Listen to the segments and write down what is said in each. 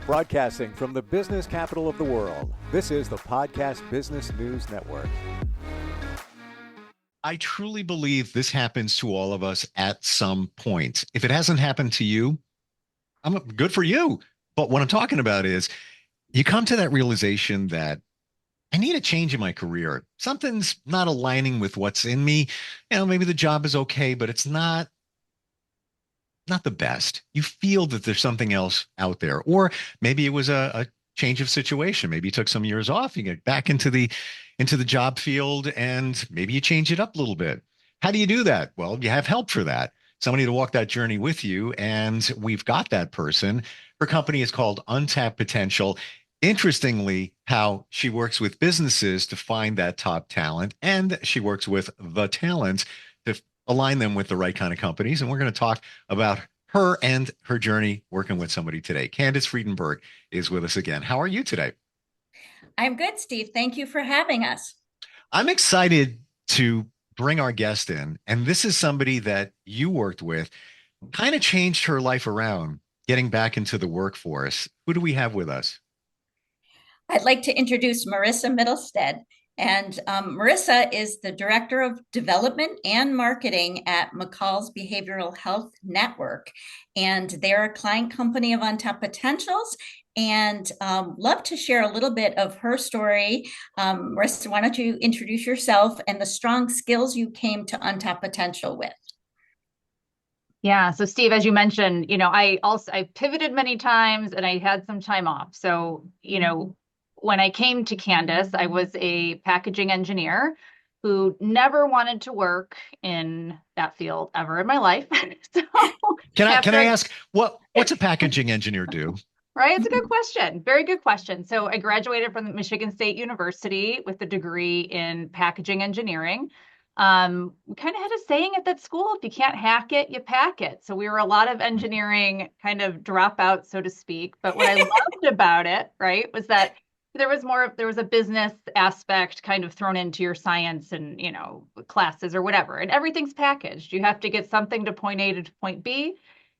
Broadcasting from the business capital of the world, this is the Podcast Business News Network. I truly believe this happens to all of us at some point. If it hasn't happened to you, I'm good for you. But what I'm talking about is you come to that realization that I need a change in my career. Something's not aligning with what's in me. Maybe the job is okay, but it's not the best. You feel that there's something else out there. Or maybe it was a change of situation. Maybe you took some years off, you get back into the job field, and maybe you change it up a little bit. How do you do that? Well, you have help for that. Somebody to walk that journey with you. And we've got that person. Her company is called Untapped Potential. Interestingly, how she works with businesses to find that top talent, and she works with the talent to align them with the right kind of companies. And we're going to talk about her and her journey working with somebody today. Candace Freedenberg is with us again. How are you today? I'm good, Steve. Thank you for having us. I'm excited to bring our guest in. And this is somebody that you worked with, kind of changed her life around, getting back into the workforce. Who do we have with us? I'd like to introduce Marissa Middlestead. And Marissa is the Director of Development and Marketing at McCall's Behavioral Health Network. And they're a client company of Untapped Potentials, and love to share a little bit of her story. Marissa, why don't you introduce yourself and the strong skills you came to Untapped Potential with? Yeah. So Steve, as you mentioned, I pivoted many times and I had some time off. So, when I came to Candace, I was a packaging engineer who never wanted to work in that field ever in my life. So Can I ask what's a packaging engineer do? Right? It's a good question. Very good question. So I graduated from Michigan State University with a degree in packaging engineering. We kind of had a saying at that school, if you can't hack it, you pack it. So we were a lot of engineering kind of dropouts, so to speak. But what I loved about it, right, was that there was a business aspect kind of thrown into your science and, classes or whatever. And everything's packaged. You have to get something to point A to point B.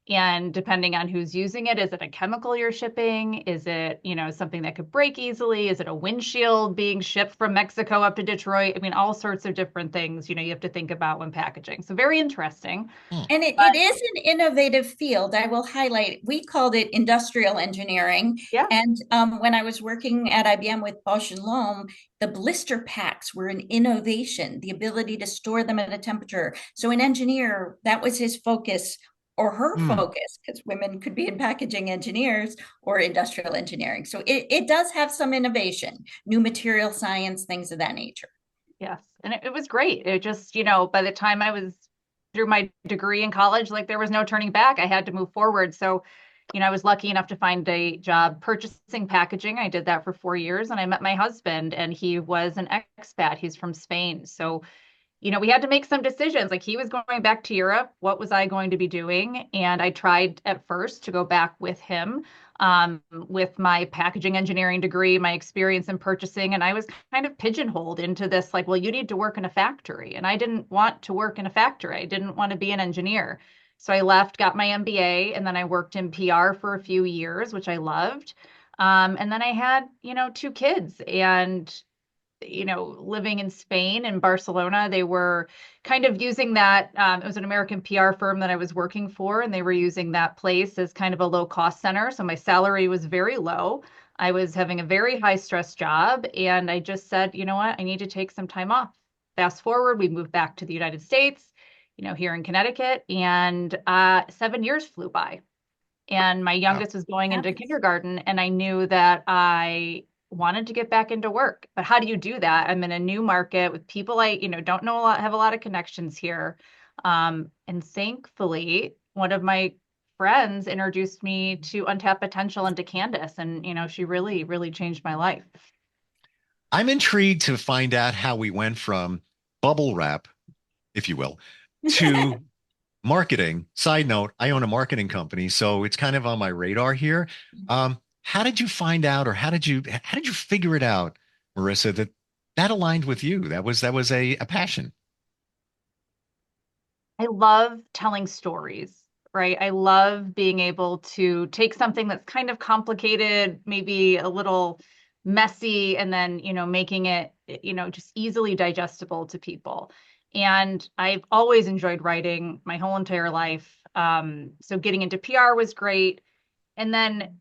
And depending on who's using it, is it a chemical you're shipping? Is it, something that could break easily? Is it a windshield being shipped from Mexico up to Detroit? I mean, all sorts of different things, you have to think about when packaging. So very interesting. And it is an innovative field. I will highlight, we called it industrial engineering. Yeah. And when I was working at IBM with Bosch and Lomb, the blister packs were an innovation, the ability to store them at a temperature. So an engineer, that was his focus or her focus, because women could be in packaging engineers or industrial engineering. So it does have some innovation, new material science, things of that nature. Yes. And it was great. It just, by the time I was through my degree in college, like there was no turning back. I had to move forward. So, I was lucky enough to find a job purchasing packaging. I did that for 4 years, and I met my husband, and he was an expat. He's from Spain. So, we had to make some decisions. Like, he was going back to Europe. What was I going to be doing? And I tried at first to go back with him, with my packaging engineering degree, my experience in purchasing. And I was kind of pigeonholed into this, like, well, you need to work in a factory. And I didn't want to work in a factory. I didn't want to be an engineer. So I left, got my MBA, and then I worked in PR for a few years, which I loved. And then I had, two kids, and living in Spain and Barcelona, they were kind of using that. It was an American PR firm that I was working for, and they were using that place as kind of a low cost center. So my salary was very low. I was having a very high stress job. And I just said, you know what, I need to take some time off. Fast forward, we moved back to the United States, here in Connecticut, and 7 years flew by. And my youngest was going into kindergarten, and I knew that I wanted to get back into work. But how do you do that? I'm in a new market with people I, don't know a lot, have a lot of connections here. And thankfully, one of my friends introduced me to Untapped Potential and to Candace. And, she really, really changed my life. I'm intrigued to find out how we went from bubble wrap, if you will, to marketing. Side note, I own a marketing company, so it's kind of on my radar here. How did you find out, or how did you figure it out, Marissa, that aligned with you? That was a passion. I love telling stories. right? I love being able to take something that's kind of complicated, maybe a little messy, and then, making it, just easily digestible to people. And I've always enjoyed writing my whole entire life. So getting into PR was great. And then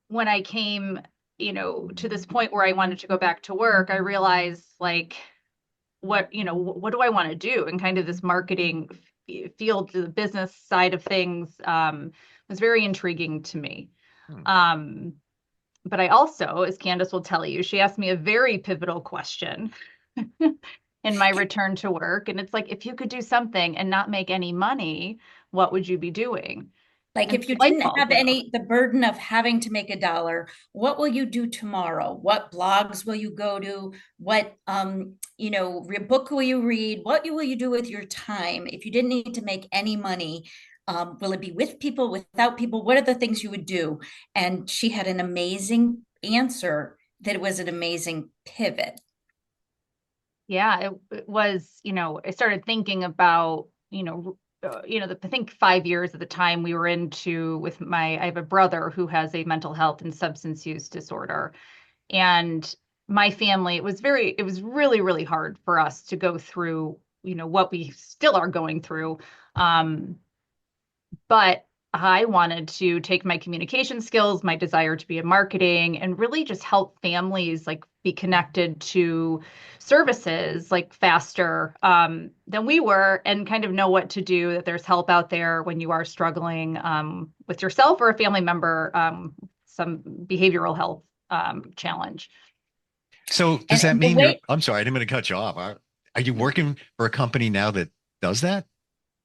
when I came, to this point where I wanted to go back to work, I realized like, what do I want to do? And kind of this marketing field, the business side of things, was very intriguing to me. But I also, as Candace will tell you, she asked me a very pivotal question in my return to work. And it's like, if you could do something and not make any money, what would you be doing? Like And if you light didn't bulb have went off. the burden of having to make a dollar, what will you do tomorrow? What blogs will you go to? What book will you read? What will you do with your time if you didn't need to make any money? Will it be with people, without people? What are the things you would do? And she had an amazing answer that it was an amazing pivot. Yeah, it was, I started thinking about, I think 5 years at the time we were into with I have a brother who has a mental health and substance use disorder. And my family, it was really, really hard for us to go through, what we still are going through. But I wanted to take my communication skills, my desire to be in marketing, and really just help families like be connected to services like faster than we were, and kind of know what to do, that there's help out there when you are struggling with yourself or a family member, some behavioral health challenge. So does And that the mean way I'm sorry, I didn't mean to cut you off. Are you working for a company now that does that?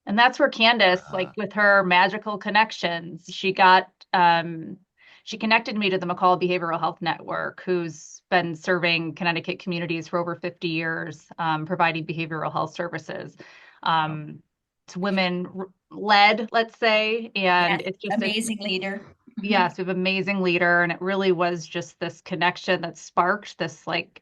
And that's where Candace, like Uh, with her magical connections, she connected me to the McCall Behavioral Health Network, who's been serving Connecticut communities for over 50 years, providing behavioral health services. yeah. It's women led, let's say, and Yes, it's just a amazing leader. Mhm. yes, we have an amazing leader, and it really was just this connection that sparked this like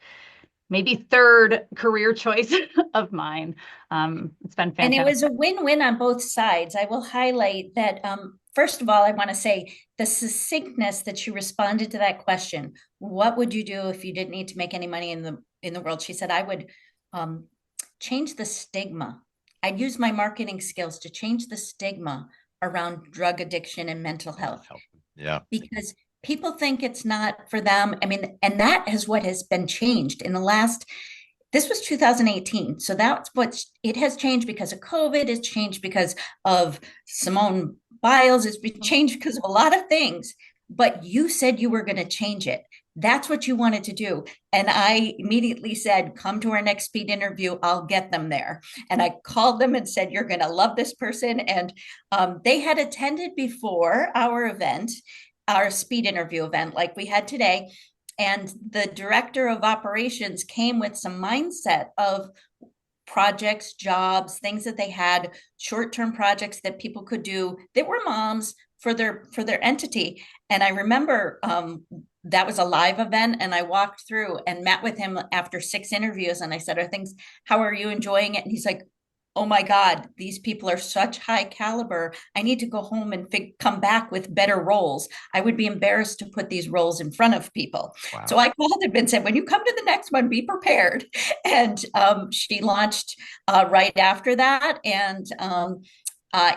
maybe third career choice of mine. It's been And it was a fantastic. win-win on both sides. I will highlight that, first of all, I want to say the succinctness that she responded to that question. What would you do if you didn't need to make any money in the world? She said, I would um, change the stigma. I'd use my marketing skills to change the stigma around drug addiction and mental Mental health, health. Yeah. because people think it's not for them. I mean, and that is what has been changed in the last, this was 2018. So that's what it has changed because of COVID. It's changed because of Simone Biles. It's been changed because of a lot of things. But you said you were going to change it. That's what you wanted to do. And I immediately said, come to our next speed interview. I'll get them there. And I called them and said, you're going to love this person. And they had attended before our event, our speed interview event, like we had today. And the director of operations came with some mindset of projects, jobs, things that they had, short-term projects that people could do that were moms for their entity. And I remember that was a live event, and I walked through and met with him after 6 interviews, and I said, how are you enjoying it? And he's like, oh my God, these people are such high caliber. I need to go home and come back with better roles. I would be embarrassed to put these roles in front of people. So Wow. I called him and said, when you come to the next one, be prepared. And she launched right after that. And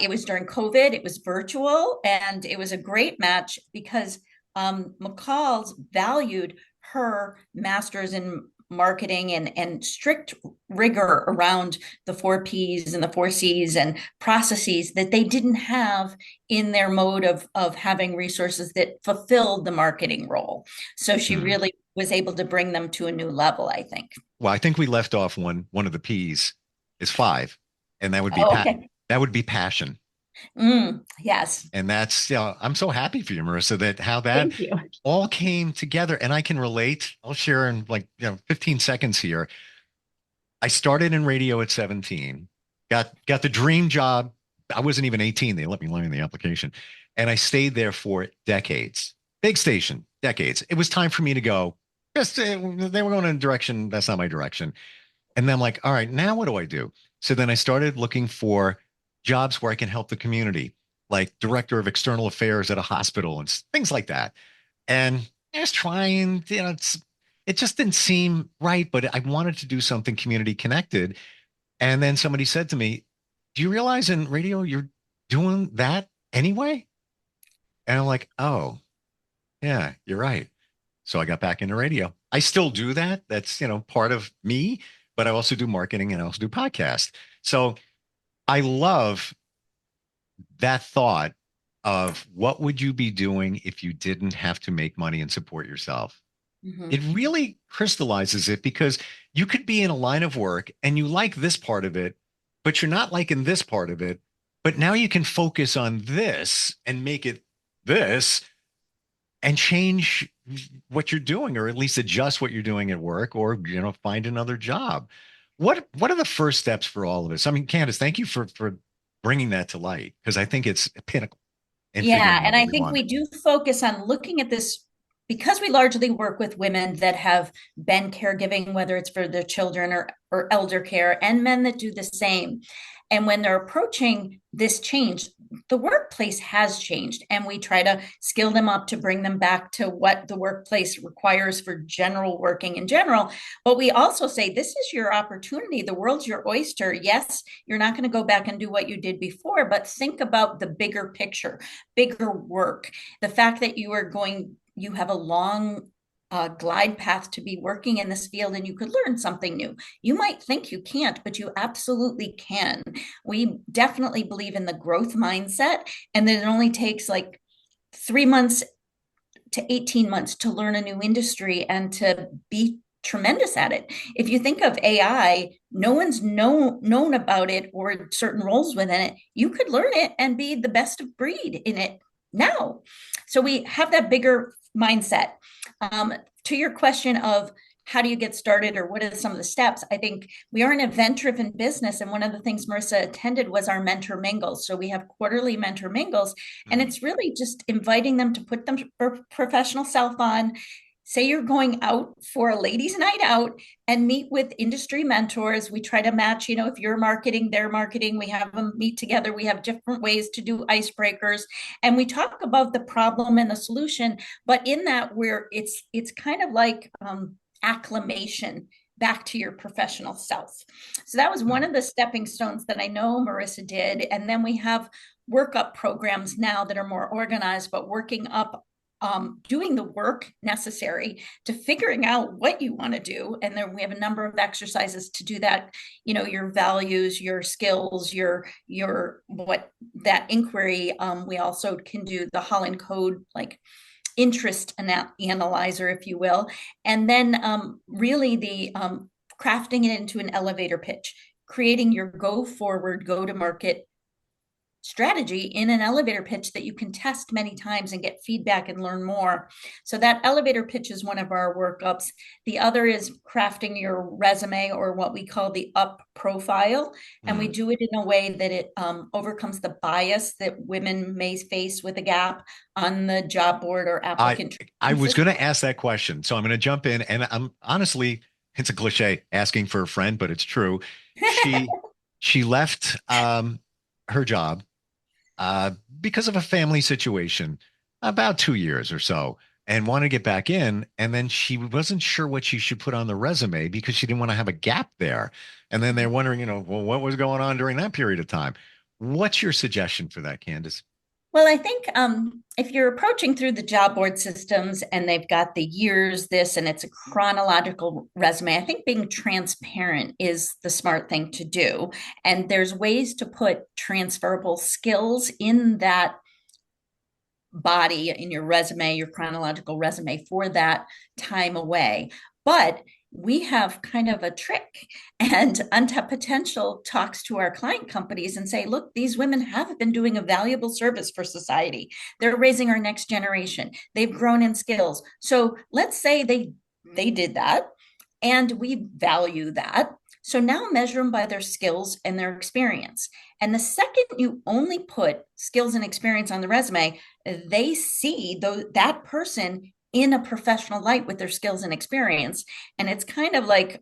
it was during COVID, it was virtual, and it was a great match because McCall's valued her master's in marketing and strict rigor around the 4 Ps and the 4 Cs and processes that they didn't have in their mode of having resources that fulfilled the marketing role. So she Hmm. really was able to bring them to a new level, I think. Well, I think we left off one of the P's is 5, and that would be Oh, okay. that would be passion. Yes. And that's, I'm so happy for you, Marissa, that how that Thank you. all came together. And I can relate. I'll share in like 15 seconds here. I started in radio at 17, got the dream job. I wasn't even 18. They let me learn the application. And I stayed there for decades. Big station, decades. It was time for me to go. Just they were going in a direction. That's not my direction. And then I'm like, all right, now what do I do? So then I started looking for jobs where I can help the community, like director of external affairs at a hospital and things like that. And I was trying, it just didn't seem right, but I wanted to do something community connected. And then somebody said to me, "Do you realize in radio you're doing that anyway?" And I'm like, "Oh, yeah, you're right." So I got back into radio. I still do that. That's, part of me, but I also do marketing and I also do podcasts. So I love that thought of what would you be doing if you didn't have to make money and support yourself? Mhm. It really crystallizes it because you could be in a line of work and you like this part of it, but you're not liking this part of it. But now you can focus on this and make it this and change what you're doing, or at least adjust what you're doing at work, or find another job. What are the first steps for all of us? I mean, Candace, thank you for bringing that to light, because I think it's a pinnacle in Yeah, figuring out and what I we think want. we do focus on looking at this because we largely work with women that have been caregiving, whether it's for their children or elder care, and men that do the same. And when they're approaching this change, the workplace has changed, and we try to skill them up to bring them back to what the workplace requires for general working in general. But we also say, this is your opportunity. The world's your oyster. Yes, you're not going to go back and do what you did before, but think about the bigger picture, bigger work. The fact that you have a long glide path to be working in this field and you could learn something new. You might think you can't, but you absolutely can. We definitely believe in the growth mindset, and that it only takes like 3 months to 18 months to learn a new industry and to be tremendous at it. If you think of AI, no one's known about it or certain roles within it. You could learn it and be the best of breed in it now. So we have that bigger mindset. To your question of how do you get started or what are some of the steps? I think we are an event-driven business, and one of the things Marissa attended was our mentor mingles. So we have quarterly mentor mingles, and Mhm. it's really just inviting them to put them professional self on. Say you're going out for a ladies' night out and meet with industry mentors. We try to match, if you're marketing, they're marketing. We have them meet together. We have different ways to do icebreakers, and we talk about the problem and the solution. But in that, where it's kind of like acclimation back to your professional self. So that was one Mhm. of the stepping stones that I know Marissa did. And then we have workup programs now that are more organized, but working up, doing the work necessary to figuring out what you want to do. And then we have a number of exercises to do that, your values, your skills, your what that inquiry. We also can do the Holland Code, like interest analyzer, if you will, and then really the crafting it into an elevator pitch, creating your go forward, go to market strategy in an elevator pitch that you can test many times and get feedback and learn more. So that elevator pitch is one of our workups. The other is crafting your resume, or what we call the up profile. And we Mhm. do it in a way that it overcomes the bias that women may face with a gap on the job board or I applicant I tracking was going system. to ask that question, so I'm going to jump in, and I'm honestly, it's a cliche asking for a friend, but it's true. She she left her job uh, because of a family situation about 2 years or so, and wanted to get back in. And then she wasn't sure what she should put on the resume because she didn't want to have a gap there. And then they're wondering, well, what was going on during that period of time? What's your suggestion for that, Candace? Well, I think if you're approaching through the job board systems and they've got the years, this, and it's a chronological resume, I think being transparent is the smart thing to do. And there's ways to put transferable skills in that body, in your resume, your chronological resume for that time away. But we have kind of a trick, and Untapped Potential talks to our client companies and say, look, these women have been doing a valuable service for society. They're raising our next generation. They've grown in skills. So let's say they did that, and we value that. So now measure them by their skills and their experience. And the second you only put skills and experience on the resume, they see that person in a professional light with their skills and experience. And it's kind of like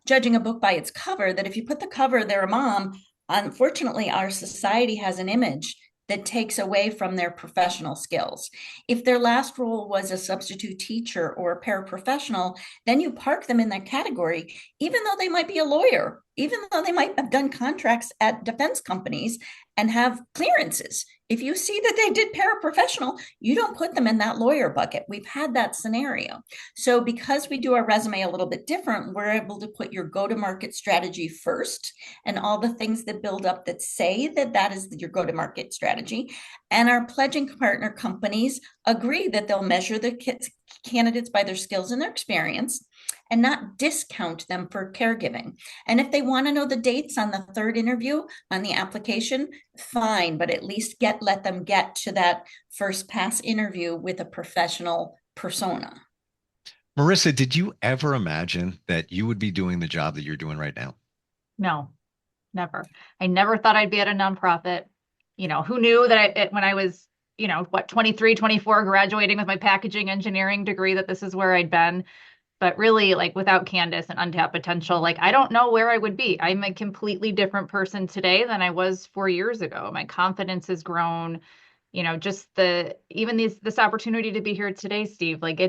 judging a book by its cover, that if you put the cover, they're a mom. Unfortunately, our society has an image that takes away from their professional skills. If their last role was a substitute teacher or a paraprofessional, then you park them in that category, even though they might be a lawyer, even though they might have done contracts at defense companies and have clearances. If you see that they did paraprofessional, you don't put them in that lawyer bucket. We've had that scenario. So because we do our resume a little bit different, we're able to put your go-to-market strategy first and all the things that build up that say that that is your go-to-market strategy. And our pledging partner companies agree that they'll measure the candidates by their skills and their experience and not discount them for caregiving. And if they want to know the dates on the third interview on the application, fine, but at least let them get to that first pass interview with a professional persona. Marissa, did you ever imagine that you would be doing the job that you're doing right now? No, never. I never thought I'd be at a nonprofit. Who knew that when I was, 23, 24, graduating with my packaging engineering degree, that this is where I'd been. But really, like, without Candace and Untapped Potential, like, I don't know where I would be. I'm a completely different person today than I was 4 years ago. My confidence has grown, just this opportunity to be here today, Steve, like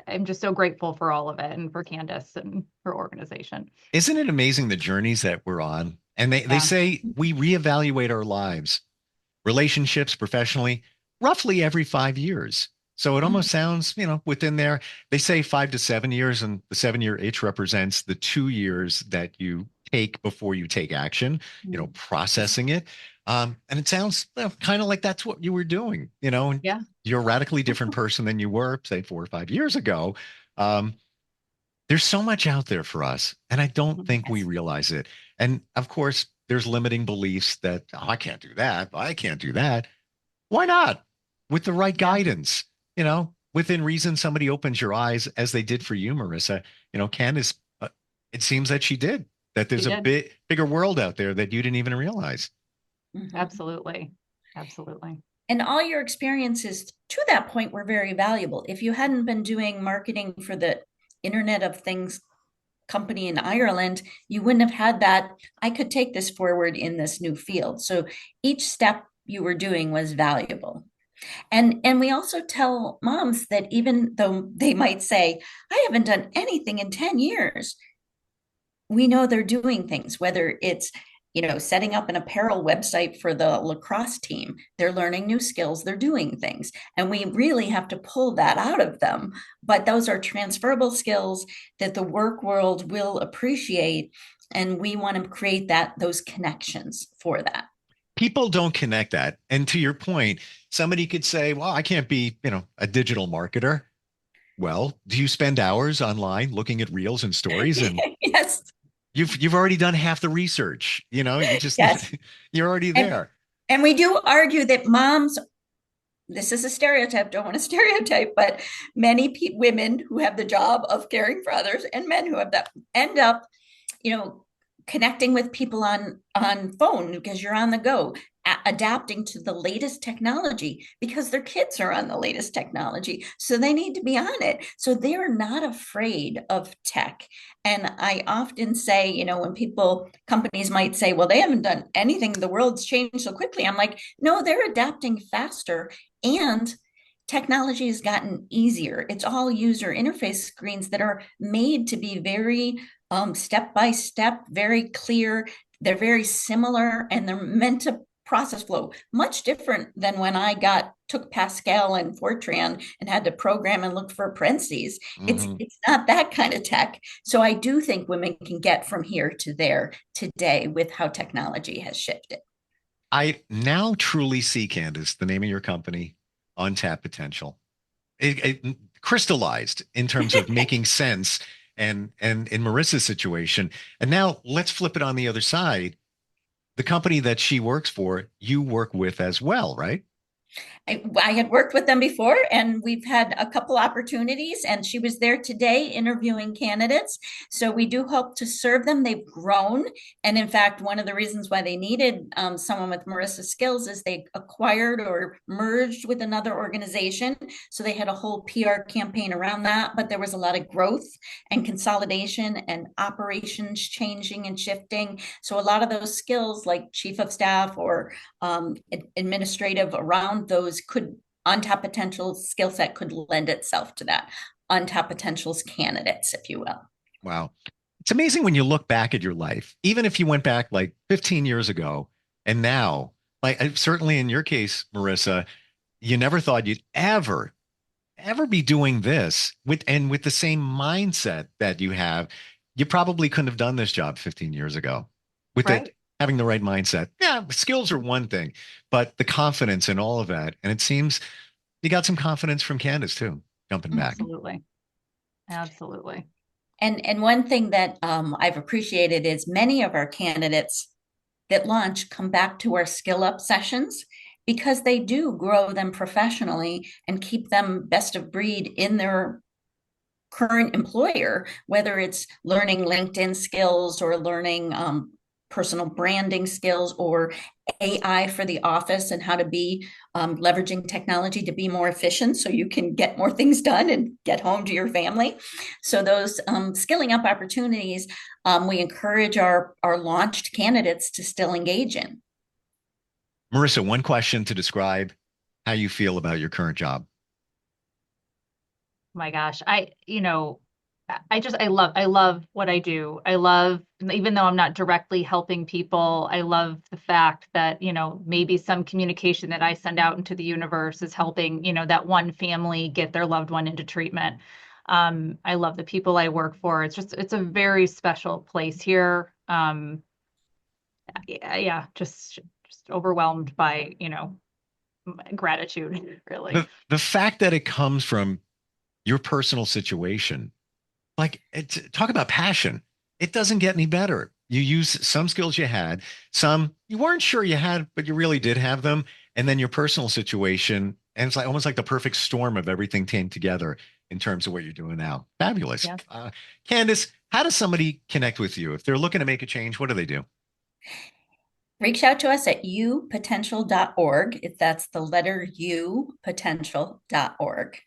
I'm just so grateful for all of it and for Candace and her organization. Isn't it amazing the journeys that we're on? And they say we reevaluate our lives, relationships, professionally, roughly every 5 years. So it almost sounds, within there, they say 5 to 7 years, and the 7-year itch represents the 2 years that you take before you take action, processing it. And it sounds kind of like that's what you were doing, and you're a radically different person than you were, say, 4 or 5 years ago. There's so much out there for us, and I don't think we realize it. And of course, there's limiting beliefs that, I can't do that. I can't do that. Why not? With the right guidance, within reason, somebody opens your eyes as they did for you, Marissa. Candace, it seems that she did, that there's a bigger world out there that you didn't even realize. Absolutely. Absolutely. And all your experiences to that point were very valuable. If you hadn't been doing marketing for the Internet of Things company in Ireland, you wouldn't have had that. I could take this forward in this new field. So each step you were doing was valuable. And we also tell moms that even though they might say, I haven't done anything in 10 years, we know they're doing things, whether it's setting up an apparel website for the lacrosse team. They're learning new skills, they're doing things. And we really have to pull that out of them. But those are transferable skills that the work world will appreciate. And we want to create those connections for that. People don't connect that. And to your point, somebody could say, well, I can't be, a digital marketer. Well, do you spend hours online looking at reels and stories? And yes. You've already done half the research, you just, you're already there. And we do argue that moms, this is a stereotype, don't want to stereotype, but many women who have the job of caring for others and men who have that end up, connecting with people on phone because you're on the go, adapting to the latest technology because their kids are on the latest technology. So they need to be on it. So they're not afraid of tech. And I often say, when companies might say, well, they haven't done anything, the world's changed so quickly. I'm like, no, they're adapting faster. And technology has gotten easier. It's all user interface screens that are made to be very step by step, very clear. They're very similar, and they're meant to process flow, much different than when I took Pascal and Fortran and had to program and look for parentheses. It's not that kind of tech. So I do think women can get from here to there today with how technology has shifted. I now truly see, Candace, the name of your company, Untapped Potential. It crystallized in terms of making sense and in Marissa's situation. And now let's flip it on the other side. The company that she works for, you work with as well, right? I had worked with them before, and we've had a couple opportunities, and she was there today interviewing candidates. So we do hope to serve them. They've grown. And in fact, one of the reasons why they needed someone with Marissa's skills is they acquired or merged with another organization. So they had a whole PR campaign around that, but there was a lot of growth and consolidation and operations changing and shifting. So a lot of those skills like chief of staff or administrative around those could Untapped Potential skill set could lend itself to that. Untapped Potential's candidates, if you will. Wow. It's amazing when you look back at your life, even if you went back like 15 years ago and now, like certainly in your case, Marissa, you never thought you'd ever be doing this with the same mindset that you have. You probably couldn't have done this job 15 years ago with Right. it having the right mindset. Yeah, skills are one thing, but the confidence in all of that. And it seems you got some confidence from Candace too, jumping back. Absolutely. Absolutely. And one thing that I've appreciated is many of our candidates that launch come back to our skill up sessions because they do grow them professionally and keep them best of breed in their current employer, whether it's learning LinkedIn skills or learning personal branding skills or AI for the office and how to be leveraging technology to be more efficient so you can get more things done and get home to your family. So those skilling up opportunities, we encourage our launched candidates to still engage in. Marissa, one question to describe how you feel about your current job. My gosh, I love what I do. I love, even though I'm not directly helping people, I love the fact that, maybe some communication that I send out into the universe is helping, that one family get their loved one into treatment. I love the people I work for. It's a very special place here. Yeah, just overwhelmed by, gratitude, really. The fact that it comes from your personal situation, like talk about passion. It doesn't get any better. You use some skills you had, some you weren't sure you had, but you really did have them. And then your personal situation, and it's like almost like the perfect storm of everything came together in terms of what you're doing now. Fabulous. Yeah. Candace, how does somebody connect with you? If they're looking to make a change, what do they do? Reach out to us at upotential.org, if that's the letter U, potential.org.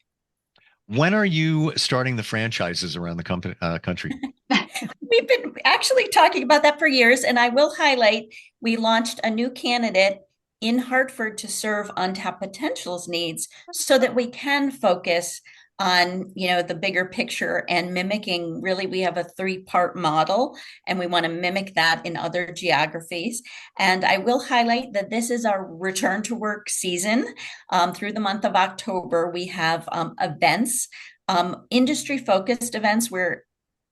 When are you starting the franchises around the country? We've been actually talking about that for years, and I will highlight we launched a new candidate in Hartford to serve Untapped Potential's needs so that we can focus on the bigger picture and mimicking. Really, we have a 3-part model and we want to mimic that in other geographies. And I will highlight that this is our return to work season. Through the month of October, we have events, industry focused events where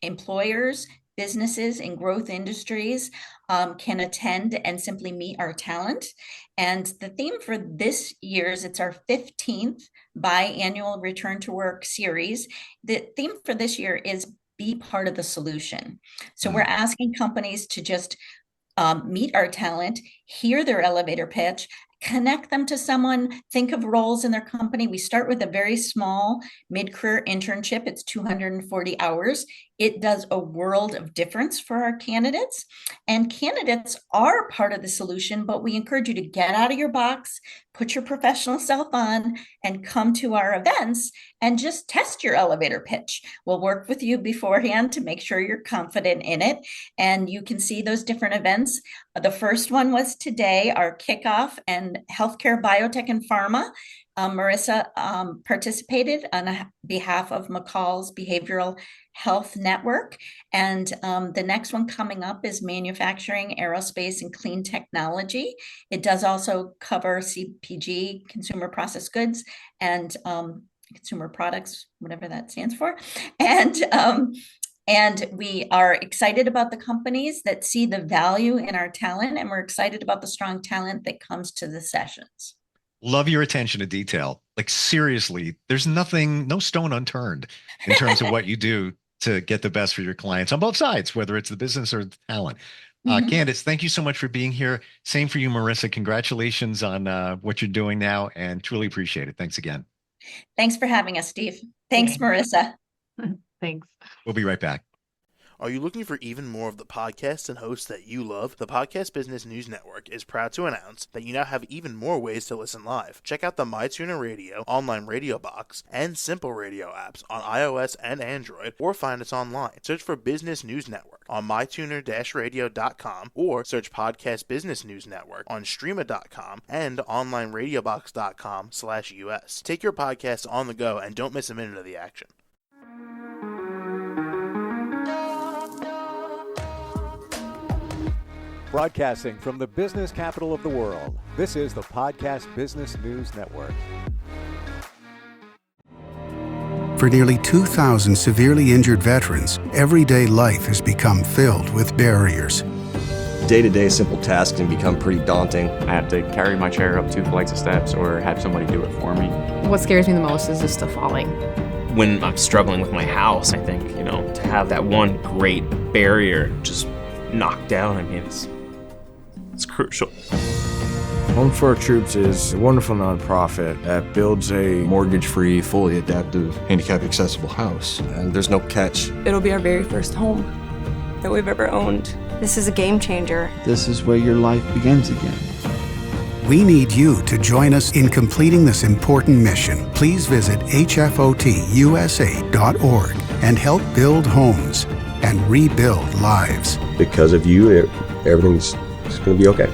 employers, businesses in growth industries can attend and simply meet our talent. And the theme for this year's, it's our 15th biannual Return to Work series. The theme for this year is be part of the solution. So we're asking companies to just meet our talent, hear their elevator pitch, connect them to someone, think of roles in their company. We start with a very small mid-career internship. It's 240 hours. It does a world of difference for our candidates. And candidates are part of the solution, but we encourage you to get out of your box, put your professional self on, and come to our events and just test your elevator pitch. We'll work with you beforehand to make sure you're confident in it. And you can see those different events. The first one was today, our kickoff and healthcare, biotech, and pharma. Marissa participated on behalf of McCall's Behavioral Health Network. And the next one coming up is manufacturing, aerospace, and clean technology. It does also cover CPG, consumer processed goods, and consumer products, whatever that stands for. And we are excited about the companies that see the value in our talent, and we're excited about the strong talent that comes to the sessions. Love your attention to detail. Like seriously, there's no stone unturned in terms of what you do to get the best for your clients on both sides, whether it's the business or the talent. Candace, thank you so much for being here. Same for you, Marissa. Congratulations on what you're doing now, and truly appreciate it. Thanks again. Thanks for having us, Steve. Thanks, Marissa. Thanks. We'll be right back. Are you looking for even more of the podcasts and hosts that you love? The Podcast Business News Network is proud to announce that you now have even more ways to listen live. Check out the MyTuner Radio, online radio box, and Simple Radio apps on iOS and Android, or find us online. Search for Business News Network on mytuner-radio.com, or search Podcast Business News Network on streama.com and onlineradiobox.com/US. Take your podcast on the go and don't miss a minute of the action. Broadcasting from the business capital of the world, this is the Podcast Business News Network. For nearly 2,000 severely injured veterans, everyday life has become filled with barriers. Day-to-day simple tasks can become pretty daunting. I have to carry my chair up 2 flights of steps or have somebody do it for me. What scares me the most is just the falling. When I'm struggling with my house, I think, to have that one great barrier just knocked down, it's crucial. Home for Our Troops is a wonderful nonprofit that builds a mortgage-free, fully adaptive, handicap-accessible house. And there's no catch. It'll be our very first home that we've ever owned. This is a game changer. This is where your life begins again. We need you to join us in completing this important mission. Please visit hfotusa.org and help build homes and rebuild lives. Because of you, everything's going to be okay.